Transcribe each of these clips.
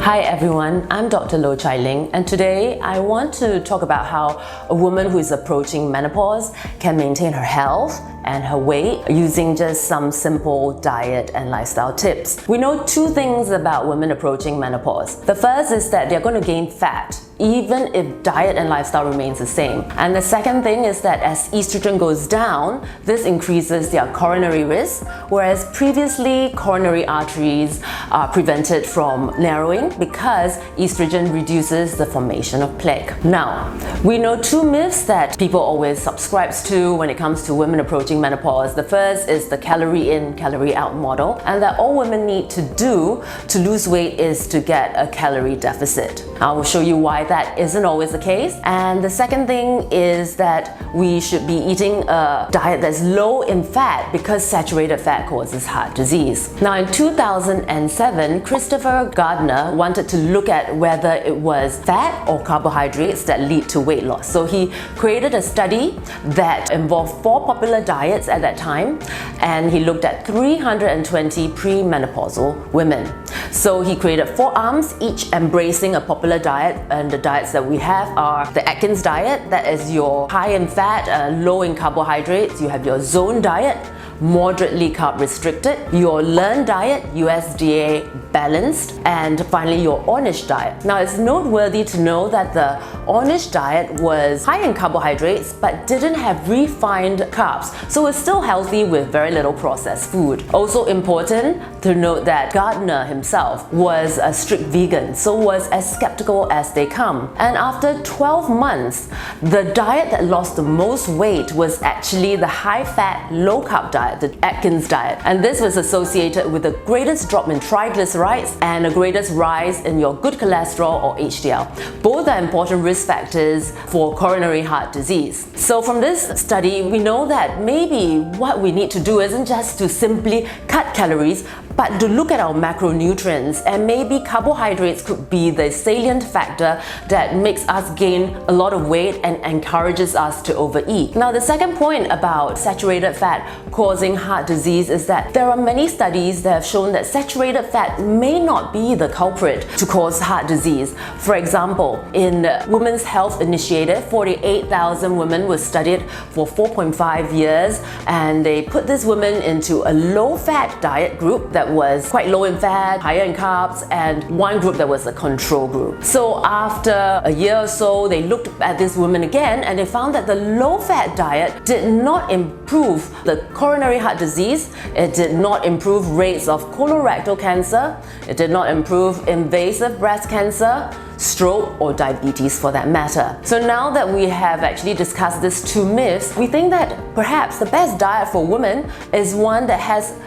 Hi everyone, I'm Dr. Ling, and today I want to talk about how a woman who is approaching menopause can maintain her health and her weight using just some simple diet and lifestyle tips. We know two things about women approaching menopause. The first is that they're going to gain fat, even if diet and lifestyle remains the same. And the second thing is that as estrogen goes down, this increases their coronary risk, whereas previously coronary arteries are prevented from narrowing because estrogen reduces the formation of plaque. Now, we know two myths that people always subscribe to when it comes to women approaching menopause. The first is the calorie in, calorie out model, and that all women need to do to lose weight is to get a calorie deficit. I will show you why that isn't always the case. And the second thing is that we should be eating a diet that's low in fat because saturated fat causes heart disease. Now in 2007, Christopher Gardner wanted to look at whether it was fat or carbohydrates that lead to weight loss. So he created a study that involved 4 popular diets at that time, and he looked at 320 premenopausal women. So he created 4 arms, each embracing a popular diet, and the diets that we have are the Atkins diet, that is your high in fat, low in carbohydrates. You have your zone diet, moderately carb restricted, your learn diet, USDA balanced, and finally your Ornish diet. Now it's noteworthy to know that the Ornish diet was high in carbohydrates but didn't have refined carbs, so it's still healthy with very little processed food. Also important to note that Gardner himself was a strict vegan, so was as skeptical as they come. And after 12 months, the diet that lost the most weight was actually the high-fat, low-carb diet, the Atkins diet. And this was associated with the greatest drop in triglycerides and the greatest rise in your good cholesterol or HDL. Both are important risk factors for coronary heart disease. So from this study, we know that maybe what we need to do isn't just to simply cut calories, but to look at our macronutrients, and maybe carbohydrates could be the salient factor that makes us gain a lot of weight and encourages us to overeat. Now, the second point about saturated fat causing heart disease is that there are many studies that have shown that saturated fat may not be the culprit to cause heart disease. For example, in Women's Health Initiative, 48,000 women were studied for 4.5 years, and they put these women into a low-fat diet group that was quite low in fat, higher in carbs, and one group that was a control group. So after a year or so, they looked at these women again, and they found that the low-fat diet did not improve the coronary heart disease, it did not improve rates of colorectal cancer, it did not improve invasive breast cancer, stroke, or diabetes for that matter. So now that we have actually discussed these two myths, we think that perhaps the best diet for women is one that has,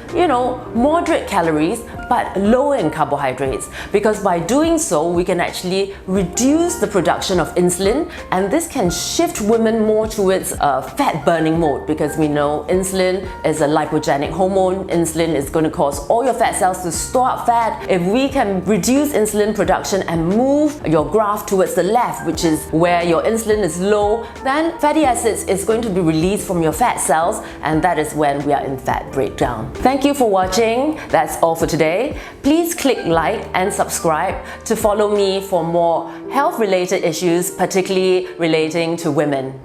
moderate calories but low in carbohydrates, because by doing so we can actually reduce the production of insulin, and this can shift women more towards a fat burning mode, because we know insulin is a lipogenic hormone. Insulin is going to cause all your fat cells to store up fat. If we can reduce insulin production and move your graph towards the left, which is where your insulin is low, then fatty acids is going to be released from your fat cells, and that is when we are in fat breakdown. Thank you for watching. That's all for today. Please click like and subscribe to follow me for more health-related issues, particularly relating to women.